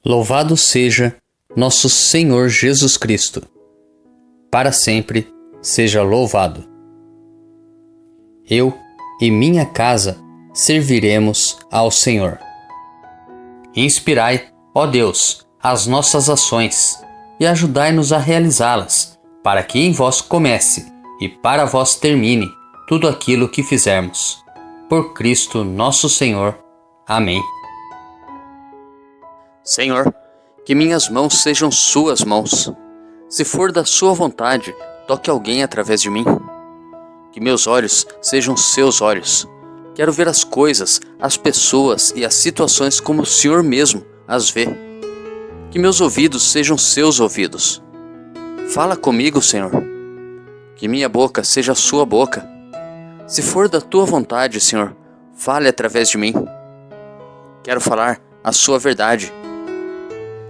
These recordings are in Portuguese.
Louvado seja nosso Senhor Jesus Cristo. Para sempre seja louvado. Eu e minha casa serviremos ao Senhor. Inspirai, ó Deus, as nossas ações e ajudai-nos a realizá-las, para que em vós comece e para vós termine tudo aquilo que fizermos. Por Cristo nosso Senhor. Amém. Senhor, que minhas mãos sejam suas mãos. Se for da sua vontade, toque alguém através de mim. Que meus olhos sejam seus olhos. Quero ver as coisas, as pessoas e as situações como o Senhor mesmo as vê. Que meus ouvidos sejam seus ouvidos. Fala comigo, Senhor. Que minha boca seja a sua boca. Se for da tua vontade, Senhor, fale através de mim. Quero falar a sua verdade.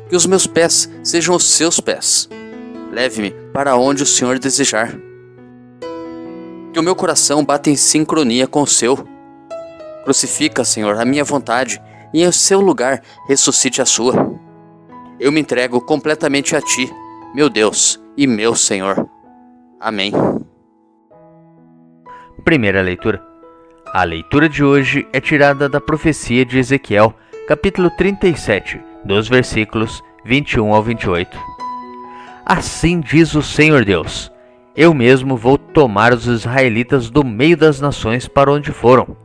Que os meus pés sejam os seus pés. Leve-me para onde o Senhor desejar. Que o meu coração bata em sincronia com o seu. Crucifica, Senhor, a minha vontade e em seu lugar ressuscite a sua. Eu me entrego completamente a Ti, meu Deus e meu Senhor. Amém. Primeira leitura. A leitura de hoje é tirada da profecia de Ezequiel, capítulo 37, dos versículos 21 ao 28. Assim diz o Senhor Deus: eu mesmo vou tomar os israelitas do meio das nações para onde foram.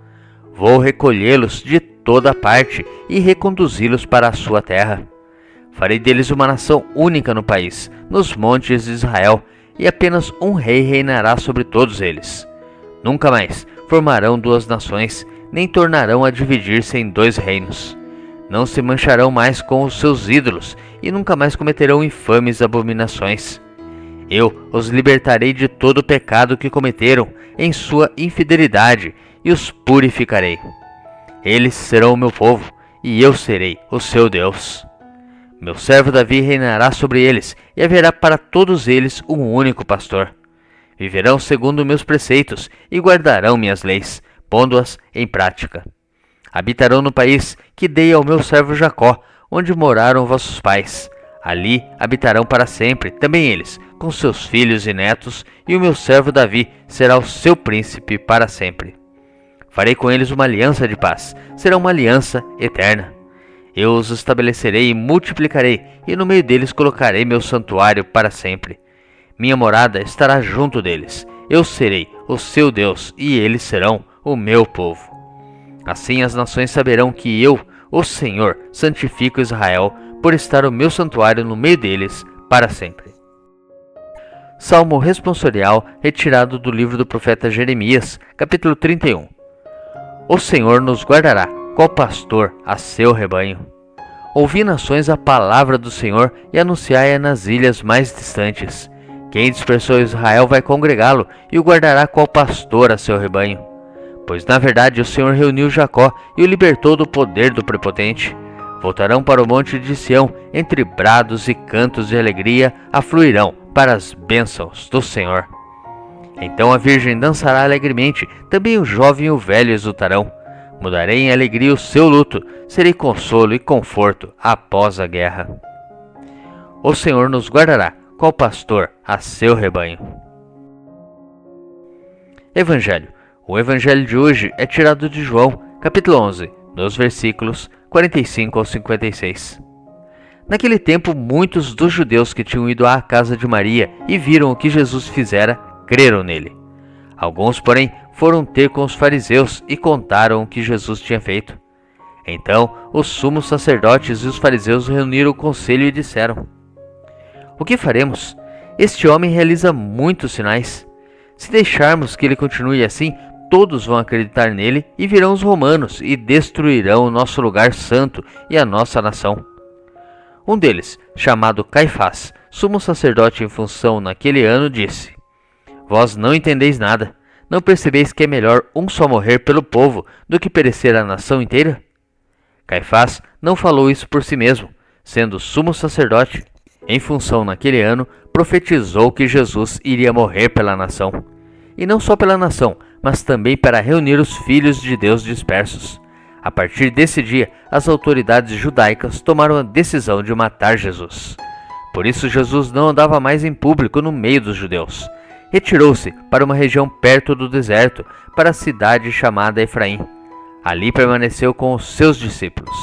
Vou recolhê-los de toda parte e reconduzi-los para a sua terra. Farei deles uma nação única no país, nos montes de Israel, e apenas um rei reinará sobre todos eles. Nunca mais formarão duas nações, nem tornarão a dividir-se em dois reinos. Não se mancharão mais com os seus ídolos, e nunca mais cometerão infames abominações. Eu os libertarei de todo o pecado que cometeram em sua infidelidade, e os purificarei. Eles serão o meu povo, e eu serei o seu Deus. Meu servo Davi reinará sobre eles, e haverá para todos eles um único pastor. Viverão segundo meus preceitos, e guardarão minhas leis, pondo-as em prática. Habitarão no país que dei ao meu servo Jacó, onde moraram vossos pais. Ali habitarão para sempre, também eles, com seus filhos e netos, e o meu servo Davi será o seu príncipe para sempre. Farei com eles uma aliança de paz, será uma aliança eterna. Eu os estabelecerei e multiplicarei, e no meio deles colocarei meu santuário para sempre. Minha morada estará junto deles, eu serei o seu Deus, e eles serão o meu povo. Assim as nações saberão que eu, o Senhor, santifico Israel, por estar o meu santuário no meio deles para sempre. Salmo responsorial retirado do livro do profeta Jeremias, capítulo 31. O Senhor nos guardará, qual pastor a seu rebanho. Ouvi, nações, a palavra do Senhor e anunciai-a nas ilhas mais distantes. Quem dispersou Israel vai congregá-lo e o guardará qual pastor a seu rebanho. Pois na verdade o Senhor reuniu Jacó e o libertou do poder do prepotente. Voltarão para o monte de Sião, entre brados e cantos de alegria afluirão para as bênçãos do Senhor. Então a virgem dançará alegremente, também o jovem e o velho exultarão. Mudarei em alegria o seu luto, serei consolo e conforto após a guerra. O Senhor nos guardará, qual pastor a seu rebanho. Evangelho. O evangelho de hoje é tirado de João, capítulo 11, dos versículos 45 ao 56. Naquele tempo, muitos dos judeus que tinham ido à casa de Maria e viram o que Jesus fizera, creram nele. Alguns, porém, foram ter com os fariseus e contaram o que Jesus tinha feito. Então, os sumos sacerdotes e os fariseus reuniram o conselho e disseram: o que faremos? Este homem realiza muitos sinais. Se deixarmos que ele continue assim, todos vão acreditar nele e virão os romanos e destruirão o nosso lugar santo e a nossa nação. Um deles, chamado Caifás, sumo sacerdote em função naquele ano, disse: vós não entendeis nada. Não percebeis que é melhor um só morrer pelo povo do que perecer a nação inteira? Caifás não falou isso por si mesmo, sendo sumo sacerdote. Em função naquele ano, profetizou que Jesus iria morrer pela nação. E não só pela nação, mas também para reunir os filhos de Deus dispersos. A partir desse dia, as autoridades judaicas tomaram a decisão de matar Jesus. Por isso, Jesus não andava mais em público no meio dos judeus. Retirou-se para uma região perto do deserto, para a cidade chamada Efraim. Ali permaneceu com os seus discípulos.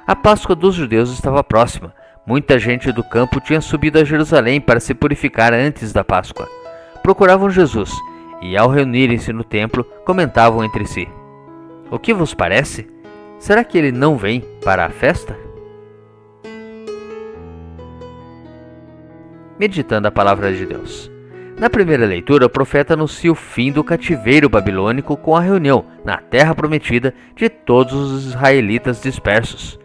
A Páscoa dos judeus estava próxima. Muita gente do campo tinha subido a Jerusalém para se purificar antes da Páscoa. Procuravam Jesus e, ao reunirem-se no templo, comentavam entre si: "O que vos parece? Será que ele não vem para a festa?" Meditando a palavra de Deus. Na primeira leitura, o profeta anuncia o fim do cativeiro babilônico com a reunião, na terra prometida, de todos os israelitas dispersos.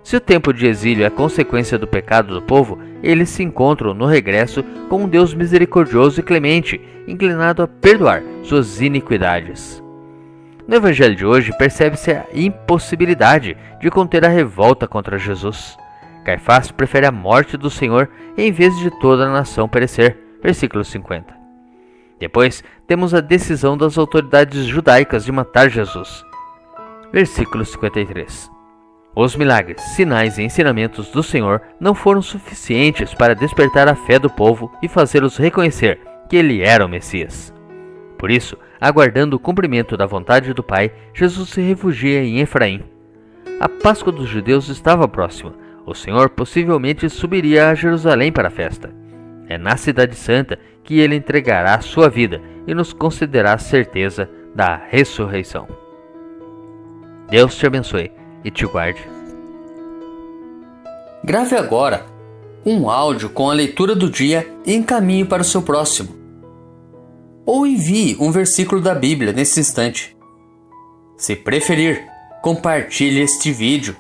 Se o tempo de exílio é consequência do pecado do povo, eles se encontram no regresso com um Deus misericordioso e clemente, inclinado a perdoar suas iniquidades. No evangelho de hoje, percebe-se a impossibilidade de conter a revolta contra Jesus. Caifás prefere a morte do Senhor em vez de toda a nação perecer. Versículo 50. Depois, temos a decisão das autoridades judaicas de matar Jesus. Versículo 53. Os milagres, sinais e ensinamentos do Senhor não foram suficientes para despertar a fé do povo e fazê-los reconhecer que ele era o Messias. Por isso, aguardando o cumprimento da vontade do Pai, Jesus se refugia em Efraim. A Páscoa dos judeus estava próxima. O Senhor possivelmente subiria a Jerusalém para a festa. É na Cidade Santa que ele entregará a sua vida e nos concederá a certeza da ressurreição. Deus te abençoe e te guarde. Grave agora um áudio com a leitura do dia e encaminhe para o seu próximo. Ou envie um versículo da Bíblia nesse instante. Se preferir, compartilhe este vídeo.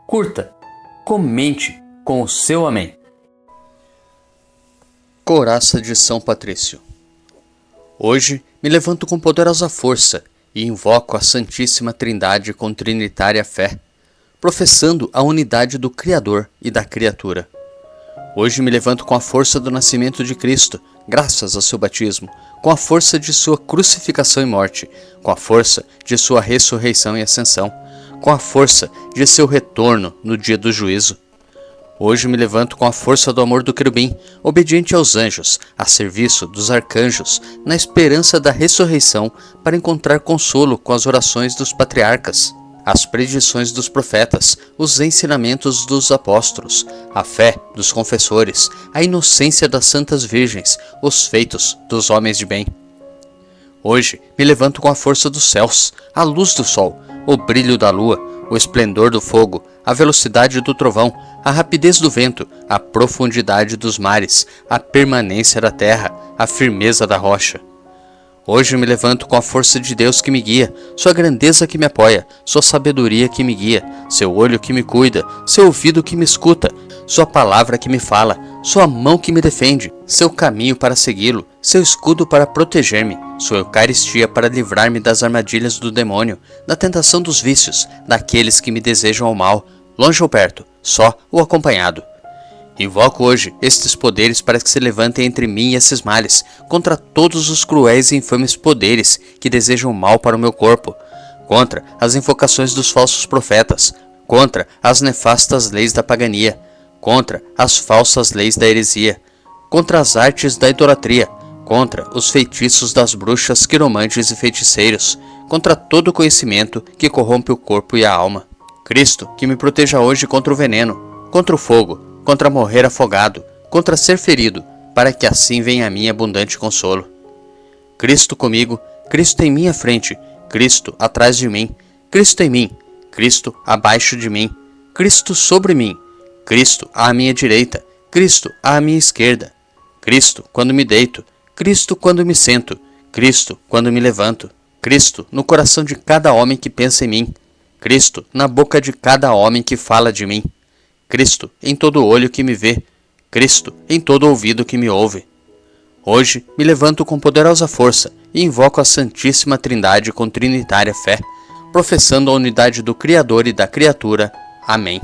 Curta, comente com o seu amém. Coraça de São Patrício. Hoje me levanto com poderosa força e invoco a Santíssima Trindade com trinitária fé, professando a unidade do Criador e da criatura. Hoje me levanto com a força do nascimento de Cristo, graças ao seu batismo, com a força de sua crucificação e morte, com a força de sua ressurreição e ascensão, com a força de seu retorno no dia do juízo. Hoje me levanto com a força do amor do querubim, obediente aos anjos, a serviço dos arcanjos, na esperança da ressurreição, para encontrar consolo com as orações dos patriarcas, as predições dos profetas, os ensinamentos dos apóstolos, a fé dos confessores, a inocência das santas virgens, os feitos dos homens de bem. Hoje me levanto com a força dos céus, a luz do sol, o brilho da lua, o esplendor do fogo, a velocidade do trovão, a rapidez do vento, a profundidade dos mares, a permanência da terra, a firmeza da rocha. Hoje me levanto com a força de Deus que me guia, sua grandeza que me apoia, sua sabedoria que me guia, seu olho que me cuida, seu ouvido que me escuta, sua palavra que me fala, sua mão que me defende, seu caminho para segui-lo, seu escudo para proteger-me, sua Eucaristia para livrar-me das armadilhas do demônio, da tentação dos vícios, daqueles que me desejam o mal, longe ou perto, só ou acompanhado. Invoco hoje estes poderes para que se levantem entre mim e esses males, contra todos os cruéis e infames poderes que desejam mal para o meu corpo, contra as invocações dos falsos profetas, contra as nefastas leis da pagania, contra as falsas leis da heresia, contra as artes da idolatria, contra os feitiços das bruxas, quiromantes e feiticeiros, contra todo conhecimento que corrompe o corpo e a alma. Cristo, que me proteja hoje contra o veneno, contra o fogo, contra morrer afogado, contra ser ferido, para que assim venha a mim abundante consolo. Cristo comigo, Cristo em minha frente, Cristo atrás de mim, Cristo em mim, Cristo abaixo de mim, Cristo sobre mim, Cristo à minha direita, Cristo à minha esquerda, Cristo quando me deito, Cristo quando me sento, Cristo quando me levanto, Cristo no coração de cada homem que pensa em mim, Cristo na boca de cada homem que fala de mim, Cristo em todo olho que me vê, Cristo em todo ouvido que me ouve. Hoje me levanto com poderosa força e invoco a Santíssima Trindade com trinitária fé, professando a unidade do Criador e da criatura. Amém.